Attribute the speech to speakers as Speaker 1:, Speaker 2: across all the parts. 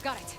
Speaker 1: Got it.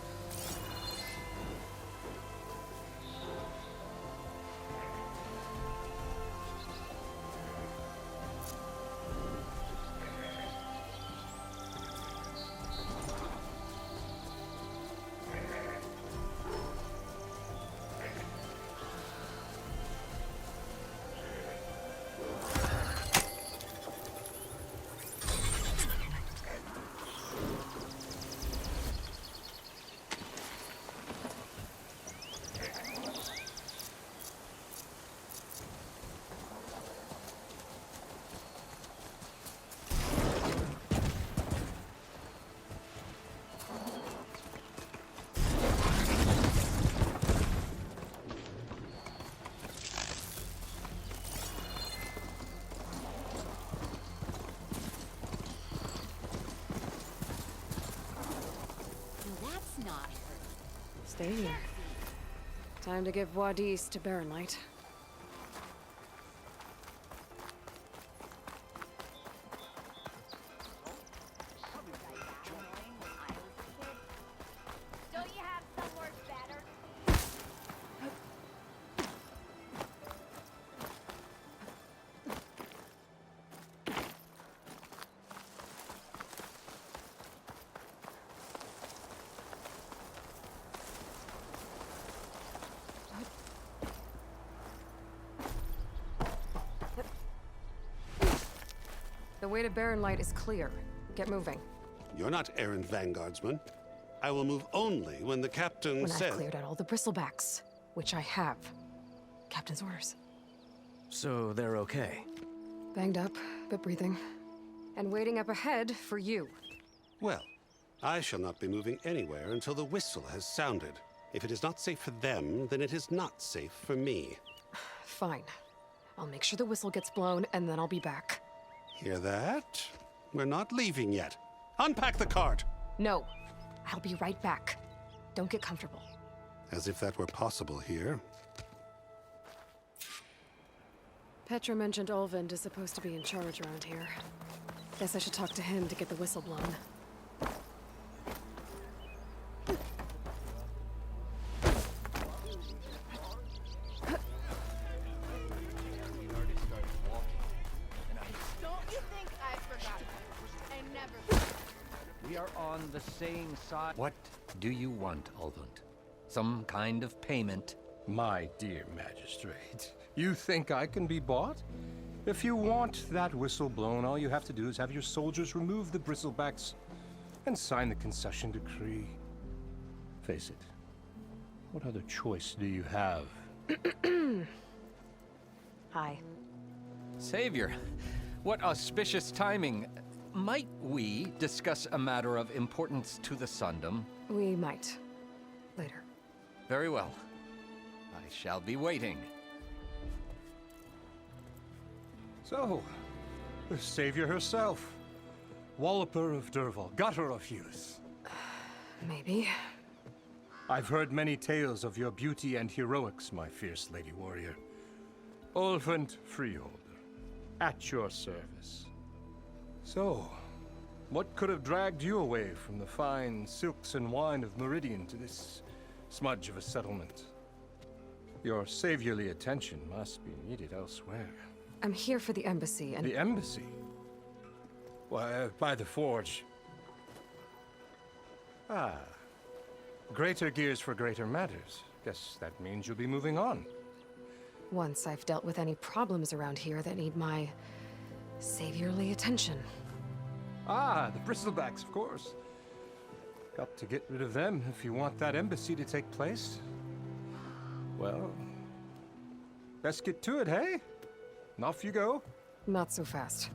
Speaker 1: Stay here. Time to give Wadis to Baronlight.
Speaker 2: Don't you have somewhere better?
Speaker 1: The way to Baronlight is clear. Get moving.
Speaker 3: You're not errand vanguardsman. I will move only when the captain
Speaker 1: When
Speaker 3: says...
Speaker 1: I've cleared out all the bristlebacks, which I have. Captain's orders.
Speaker 4: So they're okay?
Speaker 1: Banged up, but breathing. And waiting up ahead for you.
Speaker 3: Well, I shall not be moving anywhere until the whistle has sounded. If it is not safe for them, then it is not safe for me.
Speaker 1: Fine. I'll make sure the whistle gets blown, and then I'll be back.
Speaker 3: Hear that? We're not leaving yet. Unpack the cart!
Speaker 1: No. I'll be right back. Don't get comfortable.
Speaker 3: As if that were possible here.
Speaker 1: Petra mentioned Olvind is supposed to be in charge around here. Guess I should talk to him to get the whistle blown.
Speaker 2: Don't you think I forgot? I never.
Speaker 5: We are on the same side. What do you want, Olvund? Some kind of payment?
Speaker 6: My dear magistrate, you think I can be bought? If you want that whistle blown, all you have to do is have your soldiers remove the bristlebacks and sign the concession decree. Face it, what other choice do you have?
Speaker 1: Hi.
Speaker 5: Savior, what auspicious timing. Might we discuss a matter of importance to the Sundom?
Speaker 1: We might. Later.
Speaker 5: Very well. I shall be waiting.
Speaker 6: So, the savior herself. Walloper of Derval, gutter of youth.
Speaker 1: Maybe.
Speaker 6: I've heard many tales of your beauty and heroics, my fierce lady warrior. Olfant Freeholder, at your service. So, what could have dragged you away from the fine silks and wine of Meridian to this smudge of a settlement? Your saviorly attention must be needed elsewhere.
Speaker 1: I'm here for the embassy and...
Speaker 6: The embassy? Why, by the forge. Ah. Greater gears for greater matters. Guess that means you'll be moving on.
Speaker 1: Once I've dealt with any problems around here that need my... saviorly attention.
Speaker 6: Ah, the bristlebacks, of course. Got to get rid of them if you want that embassy to take place. Well, let's get to it, hey? And off you go.
Speaker 1: Not so fast.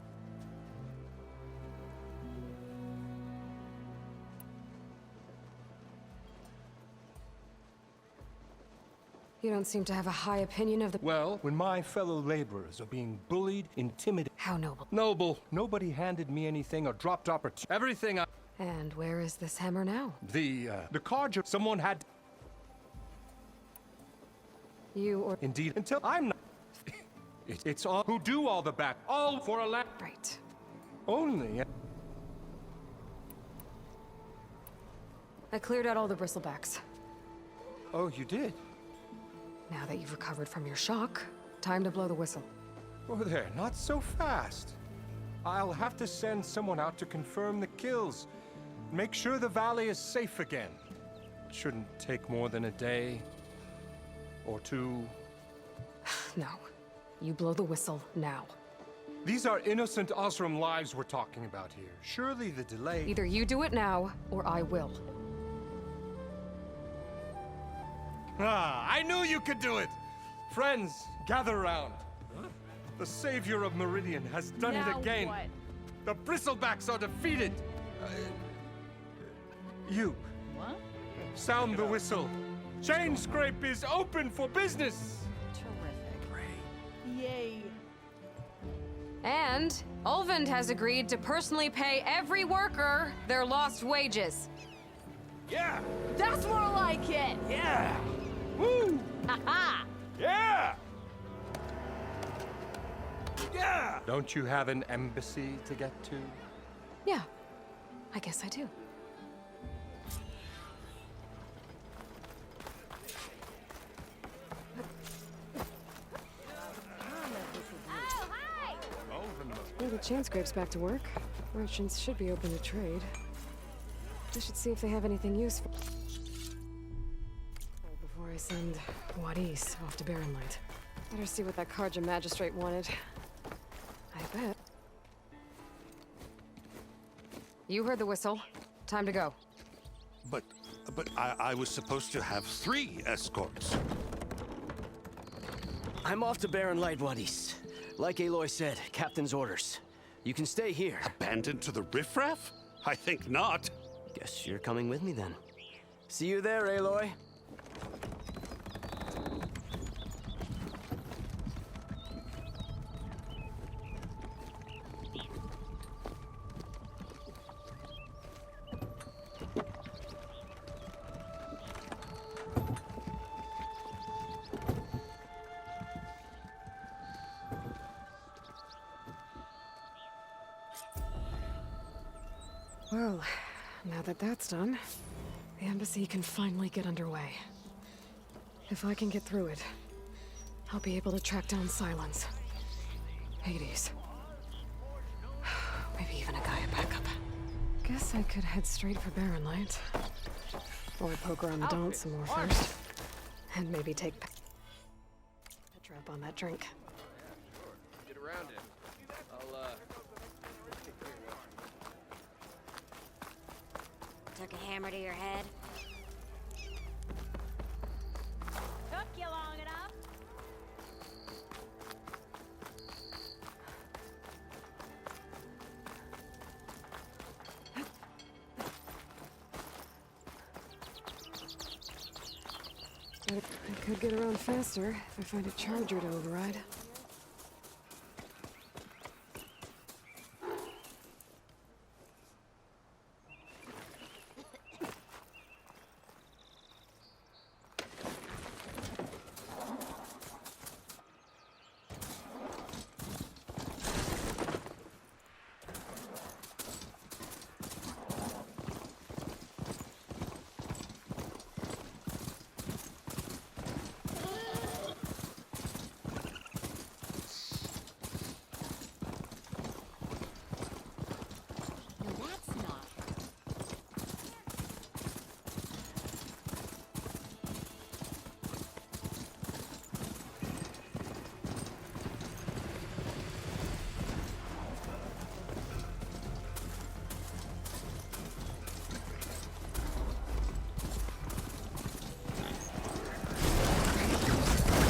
Speaker 1: You don't seem to have a high opinion of the...
Speaker 6: Well, when my fellow laborers are being bullied, intimidated...
Speaker 1: How noble.
Speaker 6: Noble. Nobody handed me anything or dropped everything I...
Speaker 1: And where is this hammer now?
Speaker 6: The card someone had...
Speaker 1: You or...
Speaker 6: Indeed, until I'm not... It's all who do all the back, all for a land.
Speaker 1: Right.
Speaker 6: Only...
Speaker 1: I cleared out all the bristlebacks.
Speaker 6: Oh, you did?
Speaker 1: Now that you've recovered from your shock, time to blow the whistle.
Speaker 6: Oh, there, not so fast. I'll have to send someone out to confirm the kills. Make sure the valley is safe again. Shouldn't take more than a day or two.
Speaker 1: No. You blow the whistle now.
Speaker 6: These are innocent Osram lives we're talking about here. Surely the delay...
Speaker 1: Either you do it now, or I will.
Speaker 6: Ah, I knew you could do it! Friends, gather around. The savior of Meridian has done it
Speaker 2: Now
Speaker 6: again.
Speaker 2: what?
Speaker 6: The Bristlebacks are defeated. You.
Speaker 2: What?
Speaker 6: Sound the whistle. Chain Scrape is open for business.
Speaker 2: Terrific. Yay.
Speaker 1: And Ulvund has agreed to personally pay every worker their lost wages.
Speaker 6: Yeah.
Speaker 2: That's more like it.
Speaker 6: Yeah. Woo.
Speaker 2: Haha.
Speaker 6: Yeah. Yeah. Don't you have an embassy to get to?
Speaker 1: Yeah, I guess I do.
Speaker 2: Oh, hi.
Speaker 1: Well, the chain scrape's back to work. Merchants should be open to trade. I should see if they have anything useful. Before I send Wadis off to Barrenlight. Better see what that Karja magistrate wanted. I bet. You heard the whistle. Time to go.
Speaker 3: But I was supposed to have 3 escorts.
Speaker 4: I'm off to Baron Light Wadis. Like Aloy said, Captain's orders. You can stay here.
Speaker 3: Abandoned to the riffraff? I think not.
Speaker 4: Guess you're coming with me then. See you there, Aloy.
Speaker 1: Well, now that that's done, the embassy can finally get underway. If I can get through it, I'll be able to track down Silence. Hades. Maybe even a Gaia backup. Guess I could head straight for Barrenlight. Or poke around the Daunt some more first. And maybe take Petra up on that drink.
Speaker 5: Get around it.
Speaker 7: Took a hammer to your head?
Speaker 2: Took you long enough.
Speaker 1: But I could get around faster if I find a charger to override.
Speaker 7: No, that's not.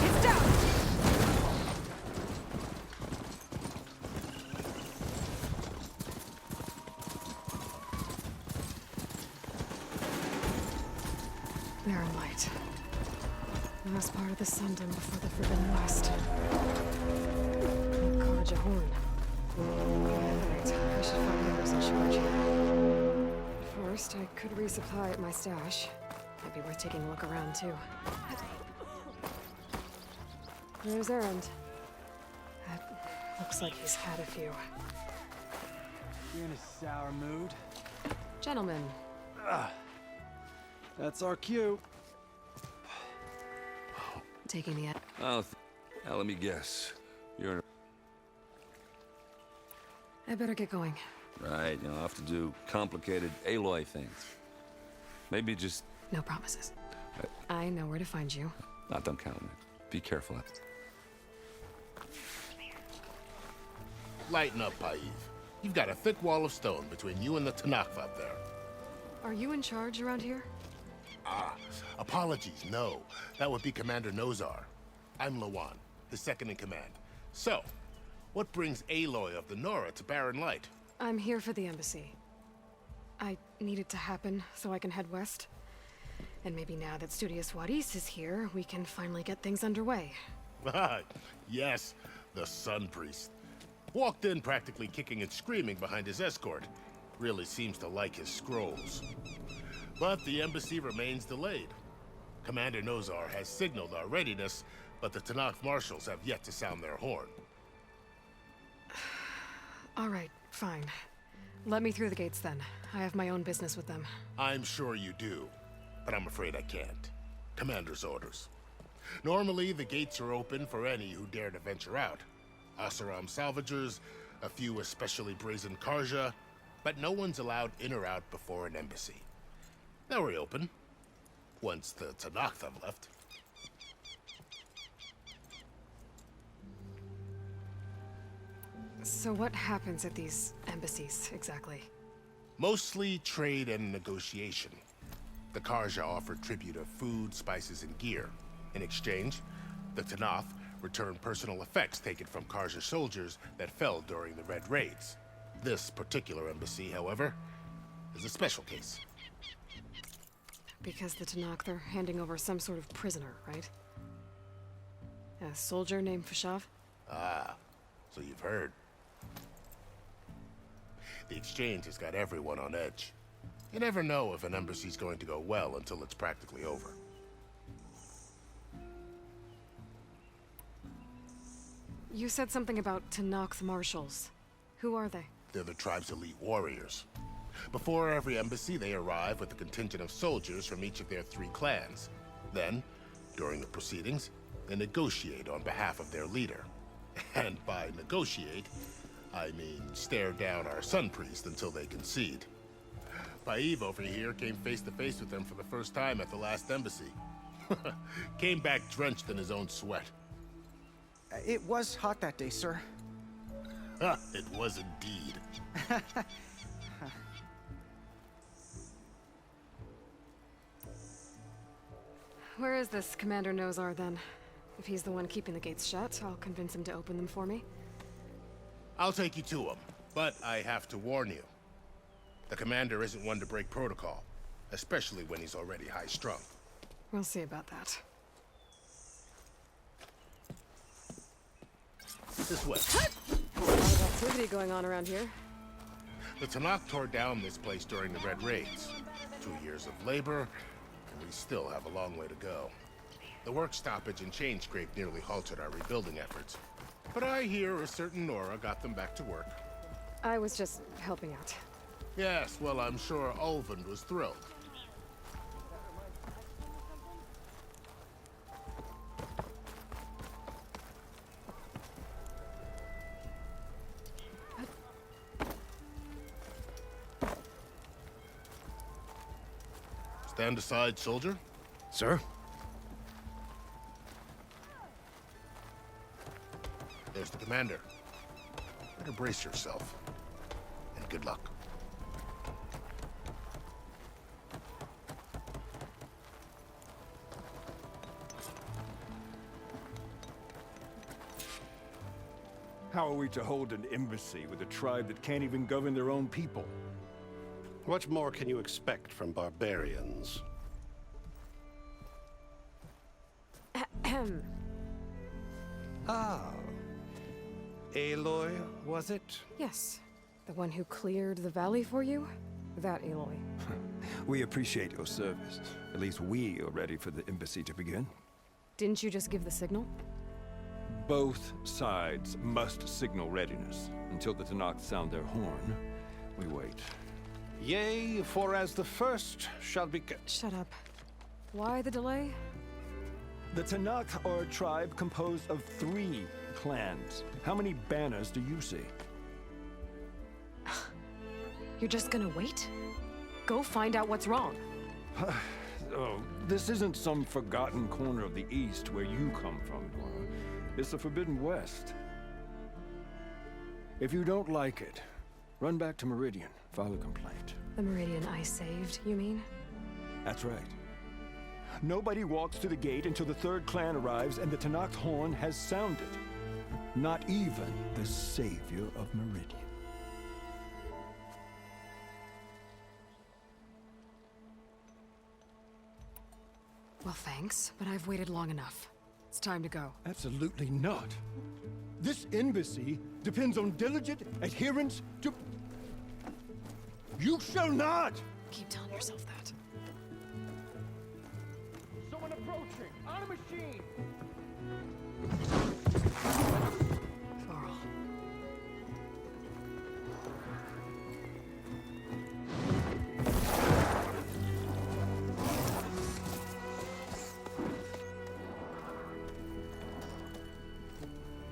Speaker 1: It's down! Barrenlight. Last part of the Sundom before the Forbidden West. Karja Horn. Right, I should find whoever's in charge here. First, I could resupply at my stash. Might be worth taking a look around, too. There's Erend. That looks like he's had a few.
Speaker 8: You're in a sour mood.
Speaker 1: Gentlemen,
Speaker 8: That's our cue.
Speaker 1: Taking the...
Speaker 9: Oh, now let me guess. You're...
Speaker 1: I better get going.
Speaker 9: Right, I'll have to do complicated Aloy things. Maybe just...
Speaker 1: No promises. I know where to find you.
Speaker 9: Don't count on it. Be careful.
Speaker 10: Lighten up, Paiv. You've got a thick wall of stone between you and the Tenakth up there.
Speaker 1: Are you in charge around here?
Speaker 10: Apologies, no. That would be Commander Nozar. I'm Lawan, his second in command. So, what brings Aloy of the Nora to Barren Light?
Speaker 1: I'm here for the embassy. I need it to happen so I can head west. And maybe now that Studious Wadis is here, we can finally get things underway.
Speaker 10: Yes, the Sun Priest. Walked in practically kicking and screaming behind his escort. Really seems to like his scrolls. But the embassy remains delayed. Commander Nozar has signaled our readiness, but the Tenakth marshals have yet to sound their horn.
Speaker 1: All right, fine. Let me through the gates then. I have my own business with them.
Speaker 10: I'm sure you do, but I'm afraid I can't. Commander's orders. Normally, the gates are open for any who dare to venture out. Oseram salvagers, a few especially brazen Karja, but no one's allowed in or out before an embassy. They'll reopen, once the Tenakth have left.
Speaker 1: So what happens at these embassies, exactly?
Speaker 10: Mostly trade and negotiation. The Karja offer tribute of food, spices, and gear. In exchange, the Tenakth return personal effects taken from Karja soldiers that fell during the Red Raids. This particular embassy, however, is a special case.
Speaker 1: Because the Tenakth are handing over some sort of prisoner, right? A soldier named Fashav?
Speaker 10: Ah, so you've heard. The exchange has got everyone on edge. You never know if an embassy's going to go well until it's practically over.
Speaker 1: You said something about Tenakth marshals. Who are they?
Speaker 10: They're the tribe's elite warriors. Before every embassy, they arrive with a contingent of soldiers from each of their 3 clans. Then, during the proceedings, they negotiate on behalf of their leader. And by negotiate, I mean stare down our Sun Priest until they concede. Paiv over here came face to face with them for the first time at the last embassy. Came back drenched in his own sweat.
Speaker 8: It was hot that day, sir.
Speaker 10: It was indeed.
Speaker 1: Where is this Commander Nozar, then? If he's the one keeping the gates shut, I'll convince him to open them for me.
Speaker 10: I'll take you to him, but I have to warn you. The commander isn't one to break protocol, especially when he's already high-strung.
Speaker 1: We'll see about that.
Speaker 10: This way.
Speaker 1: A lot of activity going on around here.
Speaker 10: The Tenakth tore down this place during the Red Raids. 2 years of labor, and we still have a long way to go. The work stoppage and chain scrape nearly halted our rebuilding efforts. But I hear a certain Nora got them back to work.
Speaker 1: I was just helping out.
Speaker 10: Yes, well, I'm sure Ulvund was thrilled. Stand aside, soldier.
Speaker 6: Sir?
Speaker 10: There's the commander. Better brace yourself. And good luck.
Speaker 11: How are we to hold an embassy with a tribe that can't even govern their own people?
Speaker 3: What more can you expect from barbarians? Ah. Aloy, was it?
Speaker 1: Yes. The one who cleared the valley for you? That Aloy.
Speaker 11: We appreciate your service. At least we are ready for the embassy to begin.
Speaker 1: Didn't you just give the signal?
Speaker 11: Both sides must signal readiness. Until the Tenakth sound their horn, we wait.
Speaker 3: Yea, for as the first shall be...
Speaker 1: Shut up. Why the delay?
Speaker 11: The Tenakth are a tribe composed of 3 clans. How many banners do you see?
Speaker 1: You're just gonna wait? Go find out what's wrong.
Speaker 11: Oh, this isn't some forgotten corner of the East where you come from, Nora. It's the Forbidden West. If you don't like it, run back to Meridian, file a complaint.
Speaker 1: The Meridian I saved, you mean?
Speaker 11: That's right. Nobody walks to the gate until the 3rd clan arrives and the Tenakth horn has sounded. Not even the savior of Meridian.
Speaker 1: Well, thanks, but I've waited long enough. It's time to go.
Speaker 11: Absolutely not. This embassy depends on diligent adherence to... You shall not!
Speaker 1: Keep telling yourself that.
Speaker 6: Someone approaching! On a machine!
Speaker 1: Varl.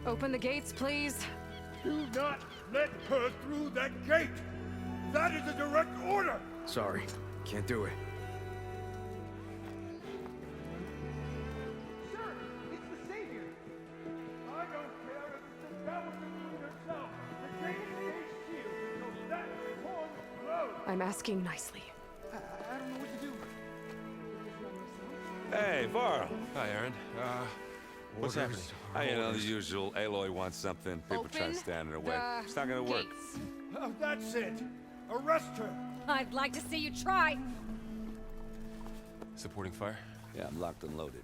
Speaker 1: Open the gates, please.
Speaker 6: Do not let her through that gate! That is a direct order!
Speaker 4: Sorry, can't do it.
Speaker 6: Sir, it's the Savior! I don't care if it's the Dalton Moon herself! The gate stays sealed until that horn blows!
Speaker 1: I'm asking nicely.
Speaker 8: I don't know what to do.
Speaker 9: Hey, Varl.
Speaker 12: Hi, Aaron. What's happening?
Speaker 9: You know, the usual. Aloy wants something. People try to stand in her way. It's not gonna work.
Speaker 6: Oh, that's it! Arrest her!
Speaker 2: I'd like to see you try.
Speaker 12: Supporting fire?
Speaker 9: Yeah, I'm locked and loaded.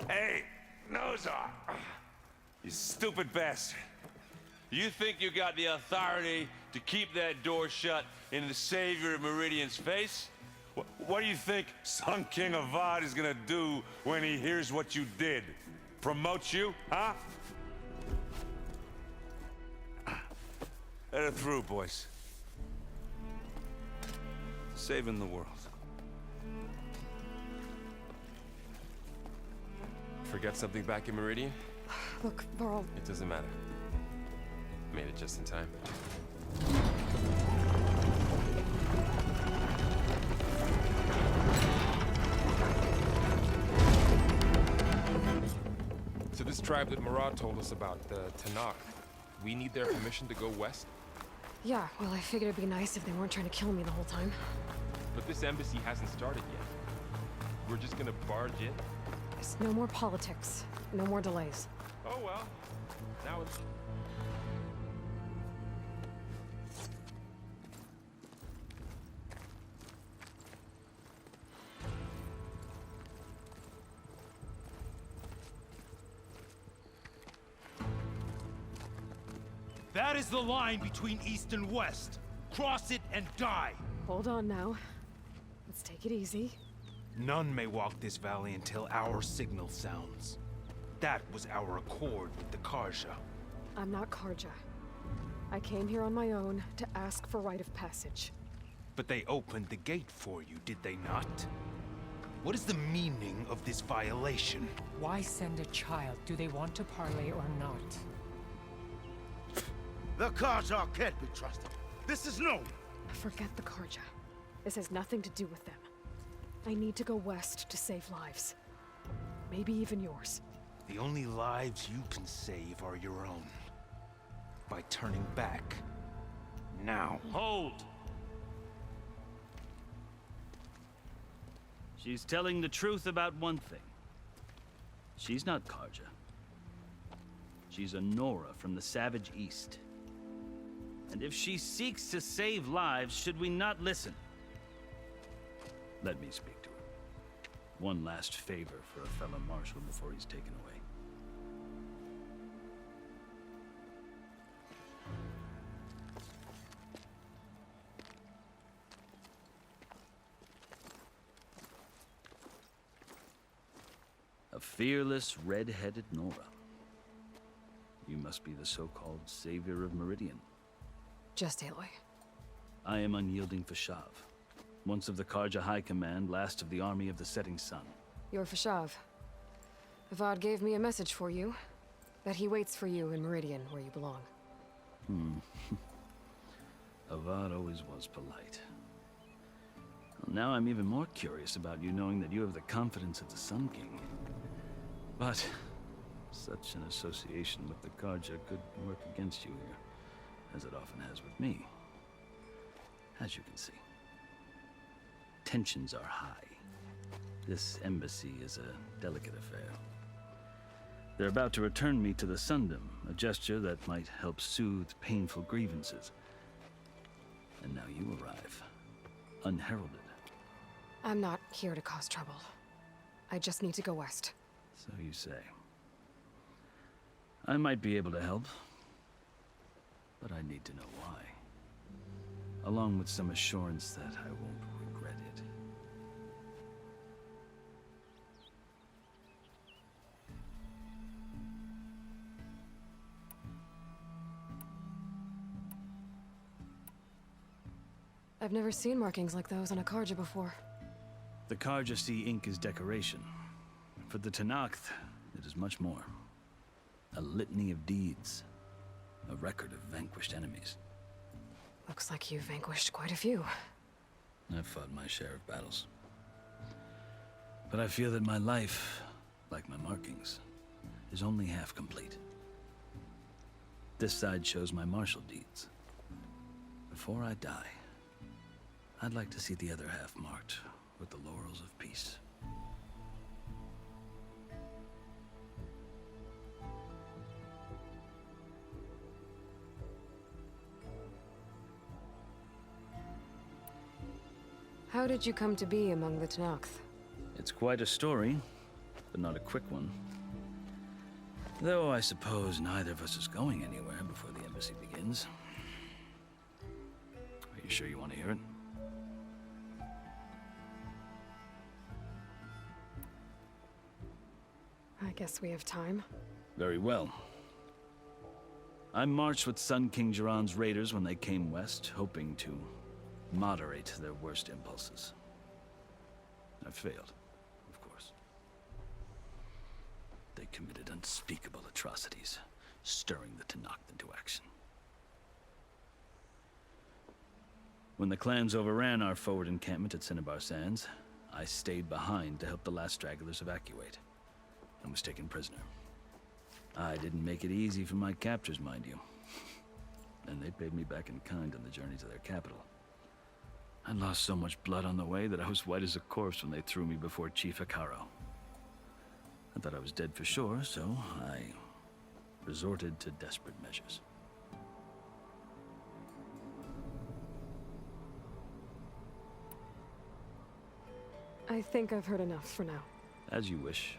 Speaker 9: Hey, Nozar! You stupid bastard. You think you got the authority to keep that door shut in the savior of Meridian's face? What do you think Sun King Avad is gonna do when he hears what you did? Promote you, huh? Let her through, boys. Saving the world.
Speaker 12: Forget something back in Meridian?
Speaker 1: Look, Varl.
Speaker 12: It doesn't matter. Made it just in time. So this tribe that Murad told us about, the Tenakth, we need their permission to go west?
Speaker 1: Yeah, well, I figured it'd be nice if they weren't trying to kill me the whole time.
Speaker 12: But this embassy hasn't started yet. We're just gonna barge in?
Speaker 1: There's no more politics. No more delays.
Speaker 12: Oh well. Now it's...
Speaker 6: That is the line between East and West. Cross it and die.
Speaker 1: Hold on now. Let's take it easy.
Speaker 6: None may walk this valley until our signal sounds. That was our accord with the Karja.
Speaker 1: I'm not Karja. I came here on my own to ask for rite of passage.
Speaker 6: But they opened the gate for you, did they not? What is the meaning of this violation?
Speaker 13: Why send a child? Do they want to parley or not?
Speaker 6: The Karja can't be trusted. This is known.
Speaker 1: Forget the Karja. This has nothing to do with them. I need to go west to save lives. Maybe even yours.
Speaker 6: The only lives you can save are your own. By turning back. Now.
Speaker 14: Hold! She's telling the truth about one thing. She's not Karja. She's a Nora from the Savage East. And if she seeks to save lives, should we not listen? Let me speak to her. One last favor for a fellow marshal before he's taken away. A fearless, red-headed Nora. You must be the so-called savior of Meridian.
Speaker 1: Just Aloy.
Speaker 14: I am unyielding Fashav. Once of the Karja High Command, last of the Army of the Setting Sun.
Speaker 1: You're Fashav. Avad gave me a message for you. That he waits for you in Meridian, where you belong.
Speaker 14: Avad always was polite. Well, now I'm even more curious about you knowing that you have the confidence of the Sun King. But such an association with the Karja could work against you here, as it often has with me. As you can see, tensions are high. This embassy is a delicate affair. They're about to return me to the Sundom, a gesture that might help soothe painful grievances. And now you arrive, unheralded.
Speaker 1: I'm not here to cause trouble. I just need to go west.
Speaker 14: So you say. I might be able to help, but I need to know why. Along with some assurance that I won't regret it.
Speaker 1: I've never seen markings like those on a Karja before.
Speaker 14: The Karja see ink as decoration. For the Tenakth, it is much more. A litany of deeds. A record of vanquished enemies.
Speaker 1: Looks like you've vanquished quite a few.
Speaker 14: I've fought my share of battles. But I feel that my life, like my markings, is only half complete. This side shows my martial deeds. Before I die, I'd like to see the other half marked with the laurels of peace.
Speaker 1: How did you come to be among the Tenakth?
Speaker 14: It's quite a story, but not a quick one. Though I suppose neither of us is going anywhere before the embassy begins. Are you sure you want to hear it?
Speaker 1: I guess we have time.
Speaker 14: Very well. I marched with Sun King Jiran's raiders when they came west, hoping to moderate their worst impulses. I failed, of course. They committed unspeakable atrocities, stirring the Tenakth into action. When the clans overran our forward encampment at Cinnabar Sands, I stayed behind to help the last stragglers evacuate, and was taken prisoner. I didn't make it easy for my captors, mind you. And they paid me back in kind on the journey to their capital. I lost so much blood on the way that I was white as a corpse when they threw me before Chief Hekarro. I thought I was dead for sure, so I resorted to desperate measures.
Speaker 1: I think I've heard enough for now.
Speaker 14: As you wish.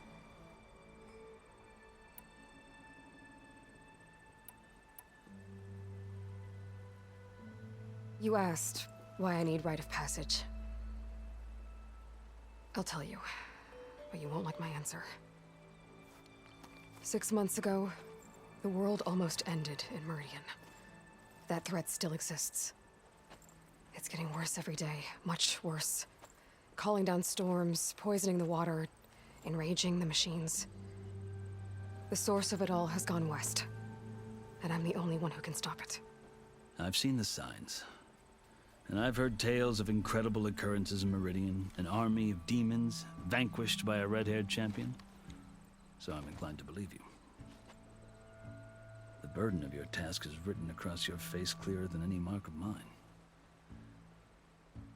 Speaker 1: You asked why I need rite of passage. I'll tell you, but you won't like my answer. 6 months ago, the world almost ended in Meridian. That threat still exists. It's getting worse every day, much worse. Calling down storms, poisoning the water, enraging the machines. The source of it all has gone west, and I'm the only one who can stop it.
Speaker 14: I've seen the signs. And I've heard tales of incredible occurrences in Meridian, an army of demons vanquished by a red-haired champion. So I'm inclined to believe you. The burden of your task is written across your face clearer than any mark of mine.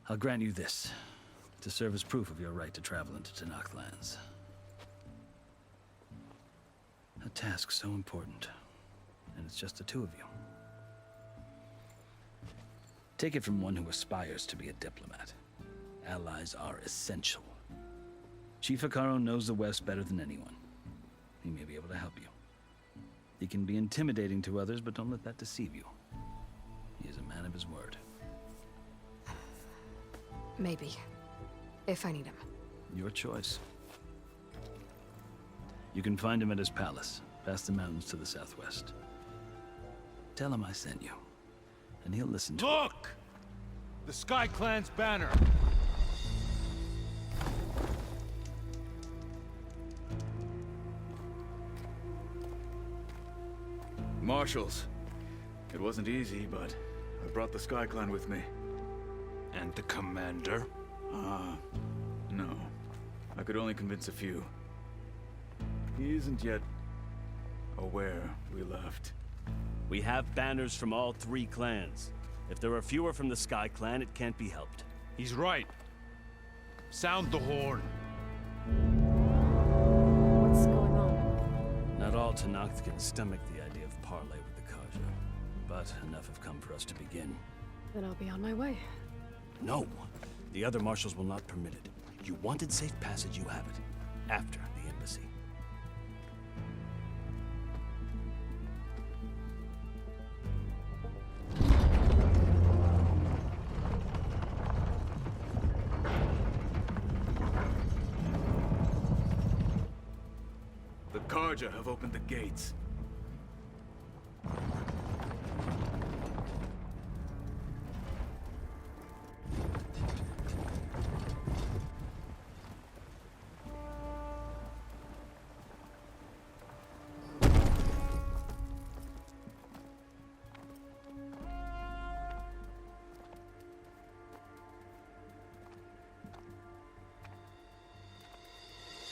Speaker 14: I'll grant you this, to serve as proof of your right to travel into Tenakth lands. A task so important, and it's just the two of you. Take it from one who aspires to be a diplomat. Allies are essential. Chief Hekarro knows the West better than anyone. He may be able to help you. He can be intimidating to others, but don't let that deceive you. He is a man of his word.
Speaker 1: Maybe. If I need him.
Speaker 14: Your choice. You can find him at his palace, past the mountains to the southwest. Tell him I sent you, and he'll listen to
Speaker 6: Look! The Sky Clan's banner!
Speaker 15: Marshals. It wasn't easy, but I brought the Sky Clan with me.
Speaker 12: And the commander?
Speaker 15: No. I could only convince a few. He isn't yet aware we left.
Speaker 14: We have banners from all 3 clans. If there are fewer from the Sky Clan, it can't be helped.
Speaker 12: He's right. Sound the horn.
Speaker 1: What's going on?
Speaker 14: Not all Tenakth can stomach the idea of parley with the Karja, but enough have come for us to begin.
Speaker 1: Then I'll be on my way.
Speaker 14: No! The other marshals will not permit it. You wanted safe passage, you have it. After the embassy.
Speaker 15: The Karja have opened the gates.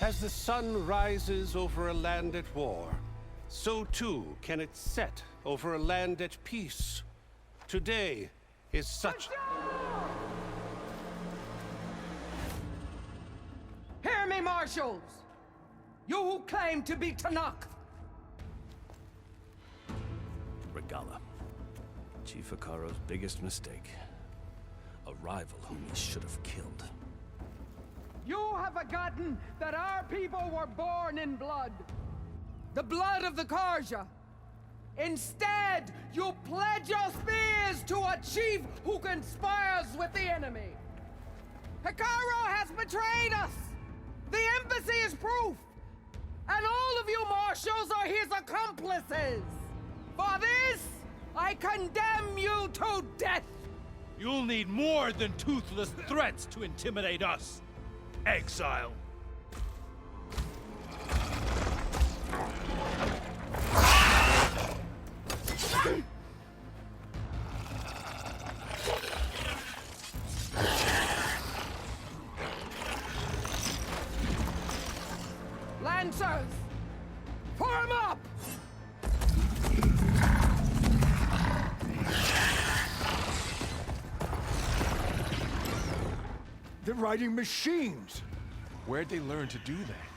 Speaker 3: As the sun rises over a land at war, so too can it set over a land at peace. Today is such...
Speaker 16: Hear me, marshals! You who claim to be Tenakth!
Speaker 14: Regalla. Chief Hekarro's biggest mistake. A rival whom he should have killed.
Speaker 16: You have forgotten that our people were born in blood. The blood of the Karja. Instead, you pledge your spears to a chief who conspires with the enemy. Hekarro has betrayed us! The embassy is proof! And all of you marshals are his accomplices! For this, I condemn you to death!
Speaker 17: You'll need more than toothless threats to intimidate us. Exile.
Speaker 16: Lancers! Form up!
Speaker 11: They're riding machines!
Speaker 12: Where'd they learn to do that?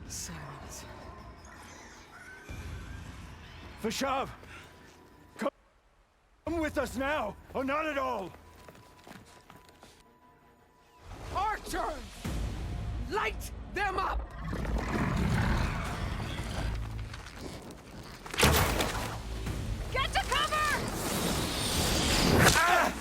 Speaker 1: Silence.
Speaker 11: Vashav! Come with us now, or not at all!
Speaker 16: Archers! Light them up!
Speaker 2: Get to cover!
Speaker 16: Ah!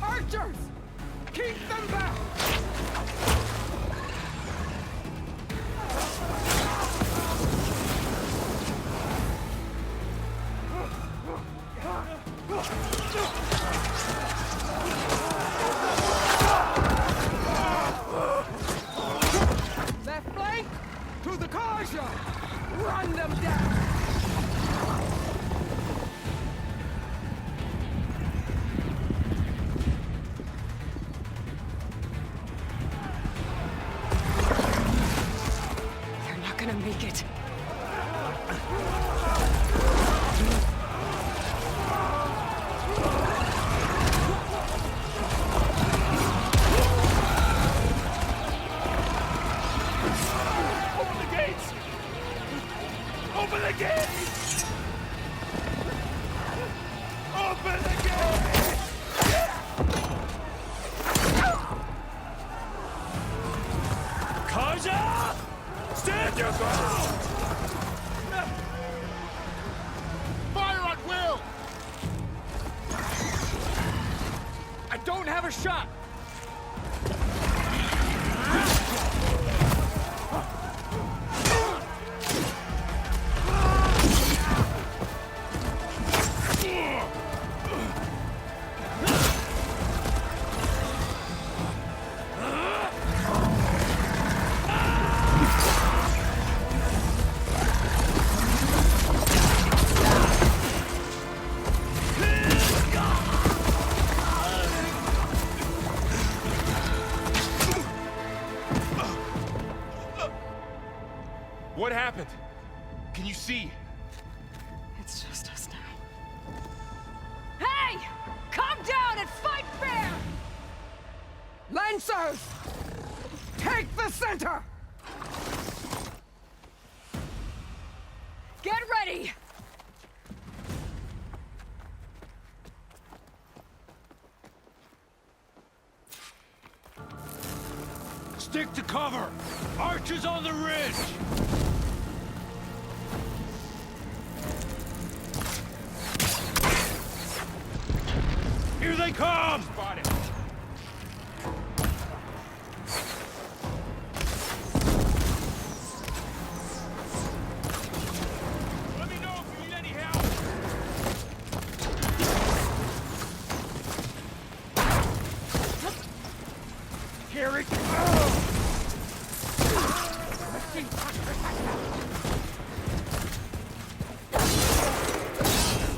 Speaker 16: Archers! Keep them back! Left flank! To the Karja! Run them down!
Speaker 1: They're not gonna make it.
Speaker 17: Open the gates! Open the gates! Open the gates!
Speaker 15: Karja! Stand your ground!
Speaker 17: Fire at will!
Speaker 15: I don't have a shot!
Speaker 16: Arquebusers! Take the center!
Speaker 2: Get ready!
Speaker 17: Stick to cover! Archers on the ridge! Here they come!
Speaker 12: Spotted.
Speaker 17: Let me know if you need any help! Here it comes!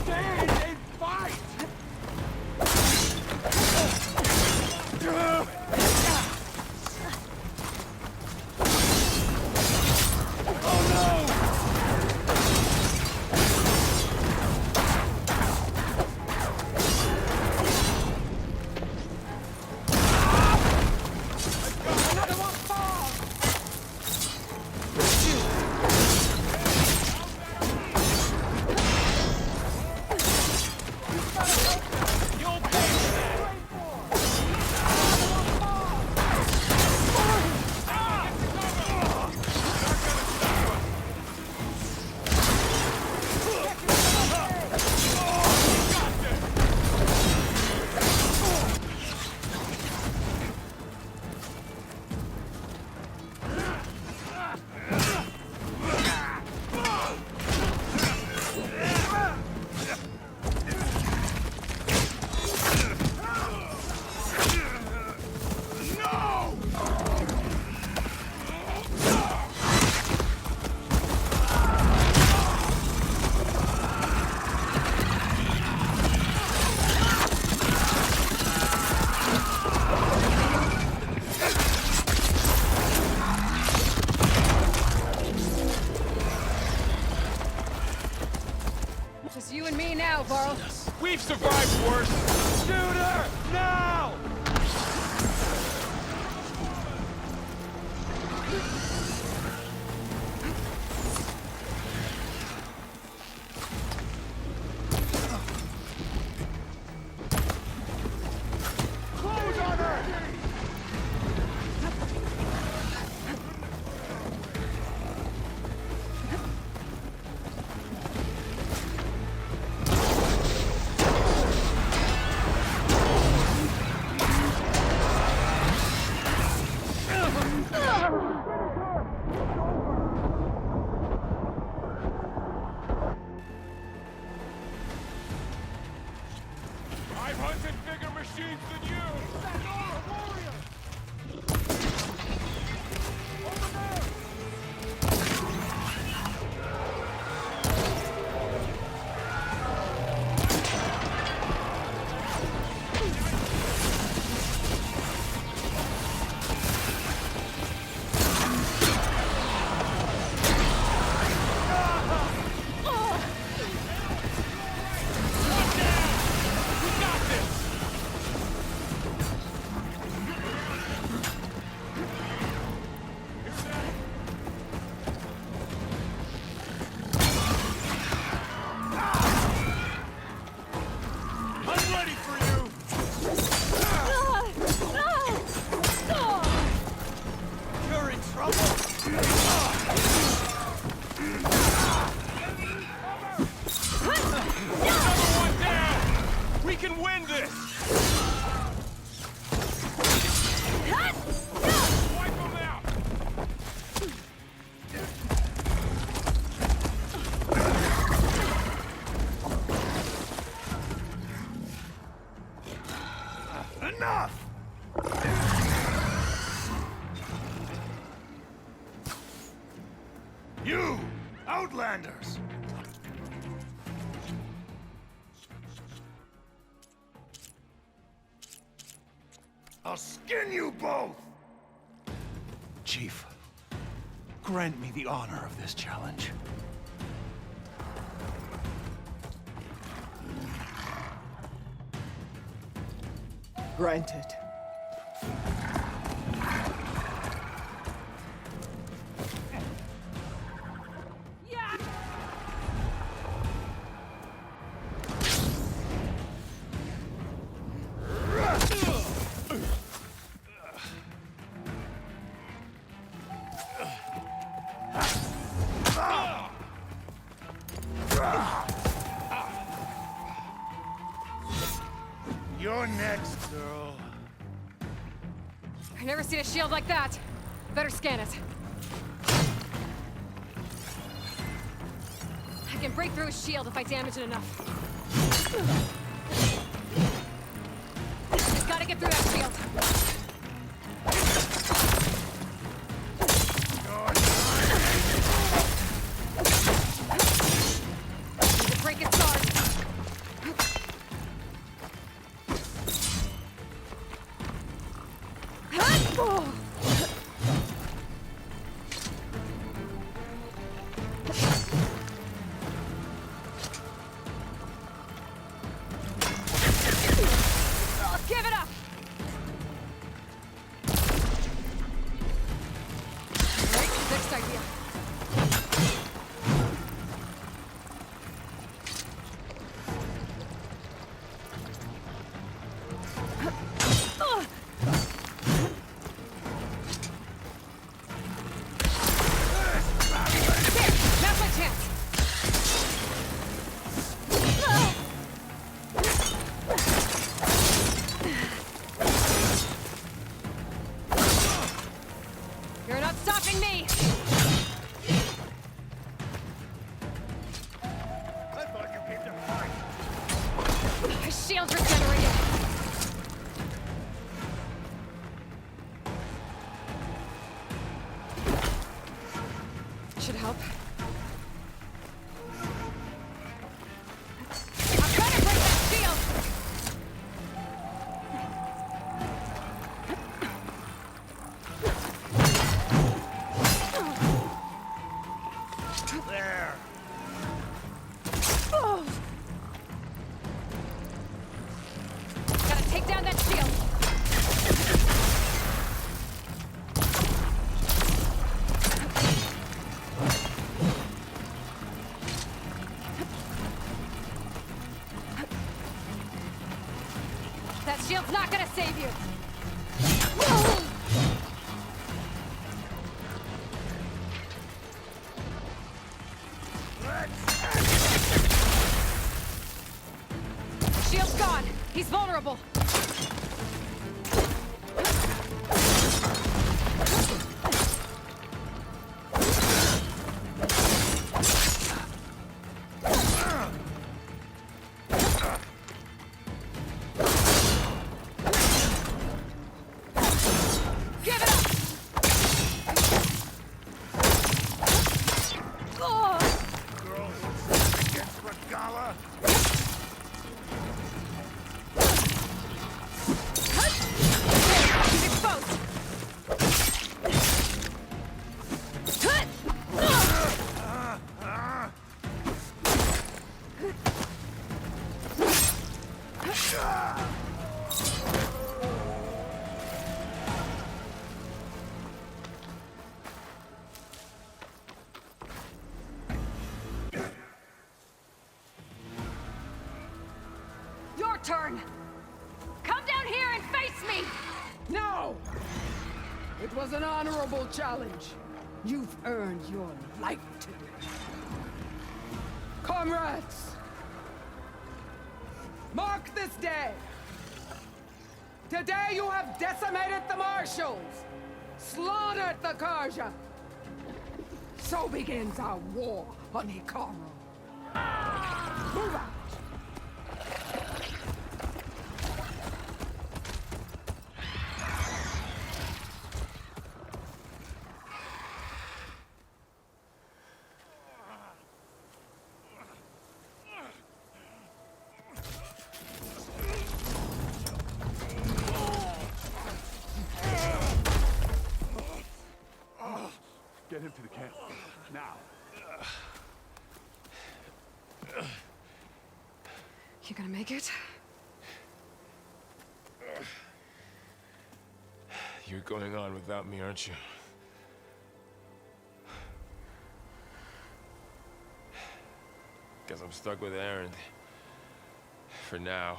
Speaker 16: Stand and fight! Another one falls!
Speaker 17: You'll pay for that!
Speaker 2: Just you and me now, Varl.
Speaker 12: We've survived worse!
Speaker 17: Shoot her! Now!
Speaker 16: Close on her!
Speaker 12: I've hunted bigger machines than you!
Speaker 17: I'm ready for you! You're in trouble!
Speaker 12: Another one down! We can win this! Wipe them out!
Speaker 17: Enough! You! Outlanders! I'll skin you both! Chief, grant me the honor of this challenge.
Speaker 16: Granted.
Speaker 10: You're next, girl.
Speaker 1: I've never seen a shield like that. Better scan it. I can break through a shield if I damage it enough. Gotta get through that shield. Need to break its guard. Give it up! Right, next idea. There, now's my chance. You're not stopping me!
Speaker 10: I thought you came to fight.
Speaker 1: My shield's regenerated. Should help. I'm trying to break that shield!
Speaker 10: There.
Speaker 1: Gotta take down that shield. That shield's not gonna save you. Shield's gone. He's vulnerable. Give it up!
Speaker 10: Girl who's set against Regala.
Speaker 1: He's exposed! Your turn! Come down here and face me!
Speaker 16: No! It was an honorable challenge. You've earned your life today. Comrades! Mark this day! Today you have decimated the Marshals! Slaughtered the Karja! So begins our war on Hikaru. Move out!
Speaker 11: Get him to the camp. Now.
Speaker 1: You gonna make it?
Speaker 12: You're going on without me, aren't you? Guess I'm stuck with Erend. For now.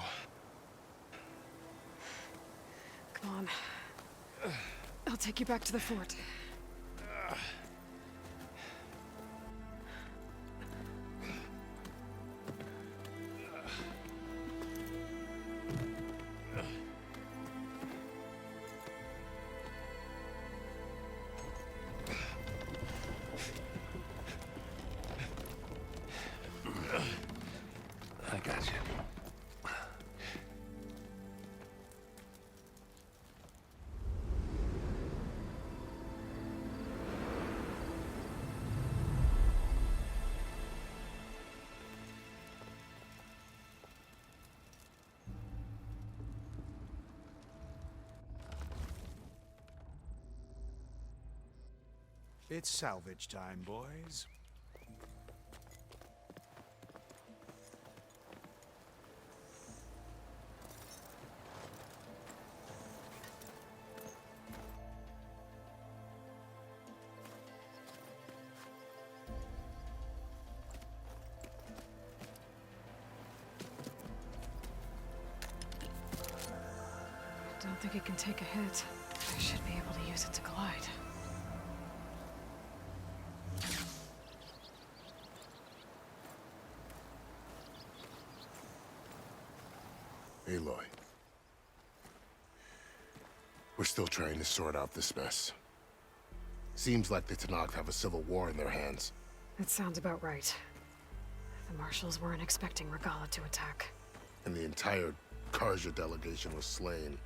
Speaker 1: Come on. I'll take you back to the fort.
Speaker 3: I got you.
Speaker 8: It's salvage time, boys.
Speaker 1: I don't think it can take a hit. I should be able to use it to glide.
Speaker 10: Aloy. We're still trying to sort out this mess. Seems like the Tenakth have a civil war in their hands.
Speaker 1: That sounds about right. The Marshals weren't expecting Regalla to attack.
Speaker 10: And the entire Carja delegation was slain.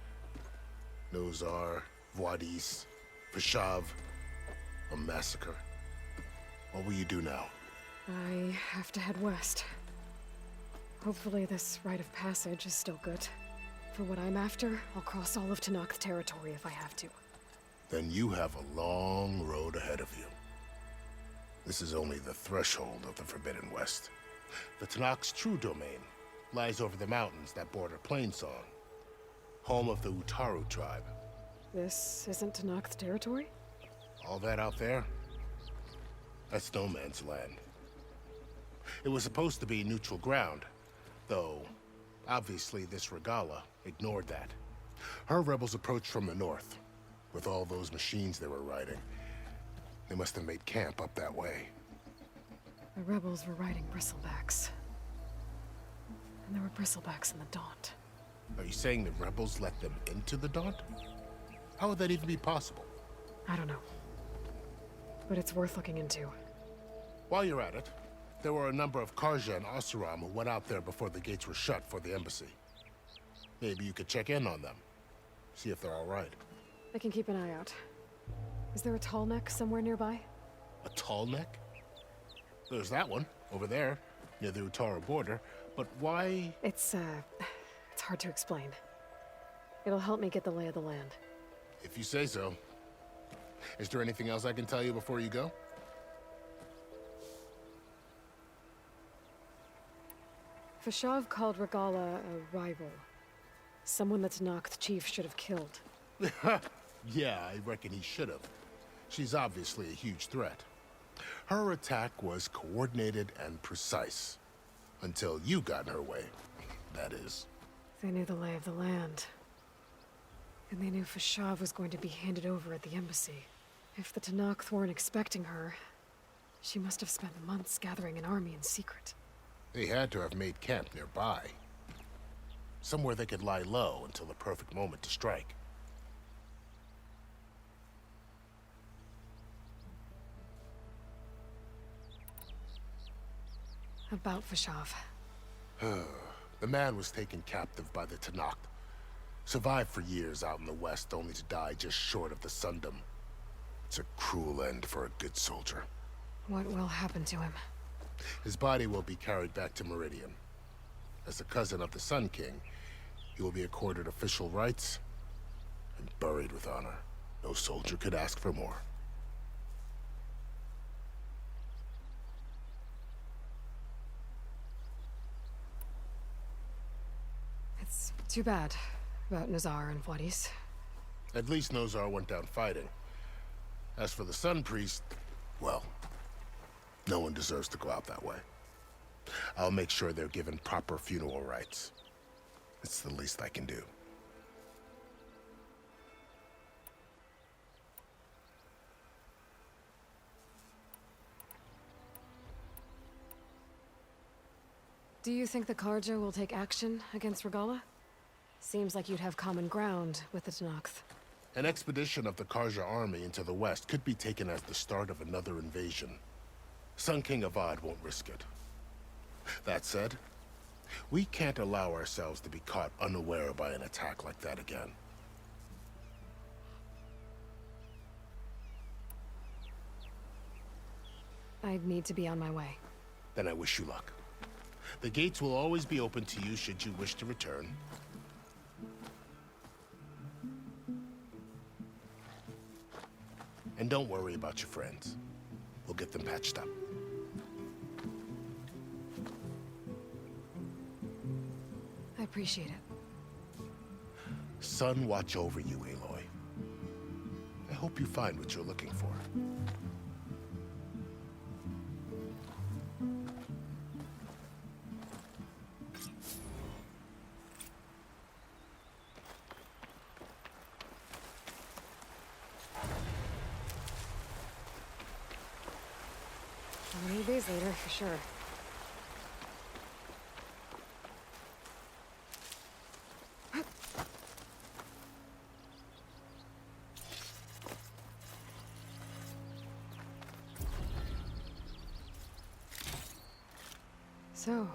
Speaker 10: Nozar, Vuadis, Fashav. A massacre. What will you do now?
Speaker 1: I have to head west. Hopefully this rite of passage is still good. For what I'm after, I'll cross all of Tenakth territory if I have to.
Speaker 10: Then you have a long road ahead of you. This is only the threshold of the Forbidden West. The Tenakth's true domain lies over the mountains that border Plainsong, home of the Utaru tribe.
Speaker 1: This isn't Tenakth territory?
Speaker 10: All that out there? That's no man's land. It was supposed to be neutral ground, though obviously this Regalla ignored that. Her rebels approached from the north, with all those machines they were riding. They must have made camp up that way.
Speaker 1: The rebels were riding bristlebacks. And there were bristlebacks in the Daunt.
Speaker 10: Are you saying the rebels let them into the Daunt? How would that even be possible?
Speaker 1: I don't know. But it's worth looking into.
Speaker 10: While you're at it, there were a number of Carja and Oseram who went out there before the gates were shut for the embassy. Maybe you could check in on them. See if they're all right.
Speaker 1: I can keep an eye out. Is there a tall neck somewhere nearby?
Speaker 10: A tall neck? There's that one, over there, near the Utaru border. But why?
Speaker 1: It's hard to explain. It'll help me get the lay of the land.
Speaker 10: If you say so. Is there anything else I can tell you before you go?
Speaker 1: Fashav called Regalla a rival. Someone that Tenakth chief should have killed.
Speaker 10: Yeah, I reckon he should have. She's obviously a huge threat. Her attack was coordinated and precise. Until you got in her way, that is.
Speaker 1: They knew the lay of the land. And they knew Fashav was going to be handed over at the embassy. If the Tenakth weren't expecting her, she must have spent months gathering an army in secret.
Speaker 10: They had to have made camp nearby. Somewhere they could lie low until the perfect moment to strike.
Speaker 1: About Fashav.
Speaker 10: The man was taken captive by the Tenakth. Survived for years out in the west, only to die just short of the Sundom. It's a cruel end for a good soldier.
Speaker 1: What will happen to him?
Speaker 10: His body will be carried back to Meridian. As a cousin of the Sun King, he will be accorded official rights and buried with honor. No soldier could ask for more.
Speaker 1: It's too bad about Nozar and Vuadis.
Speaker 10: At least Nozar went down fighting. As for the Sun Priest, well, no one deserves to go out that way. I'll make sure they're given proper funeral rites. It's the least I can do.
Speaker 1: Do you think the Carja will take action against Regalla? Seems like you'd have common ground with the Tenakth.
Speaker 10: An expedition of the Carja army into the west could be taken as the start of another invasion. Sun King Avad won't risk it. That said, We can't allow ourselves to be caught unaware by an attack like that again.
Speaker 1: I need to be on my way.
Speaker 10: Then I wish you luck. The gates will always be open to you should you wish to return. And don't worry about your friends. We'll get them patched up.
Speaker 1: I appreciate it.
Speaker 10: Sun watch over you, Aloy. I hope you find what you're looking for.
Speaker 1: I'll need these later, for sure. So,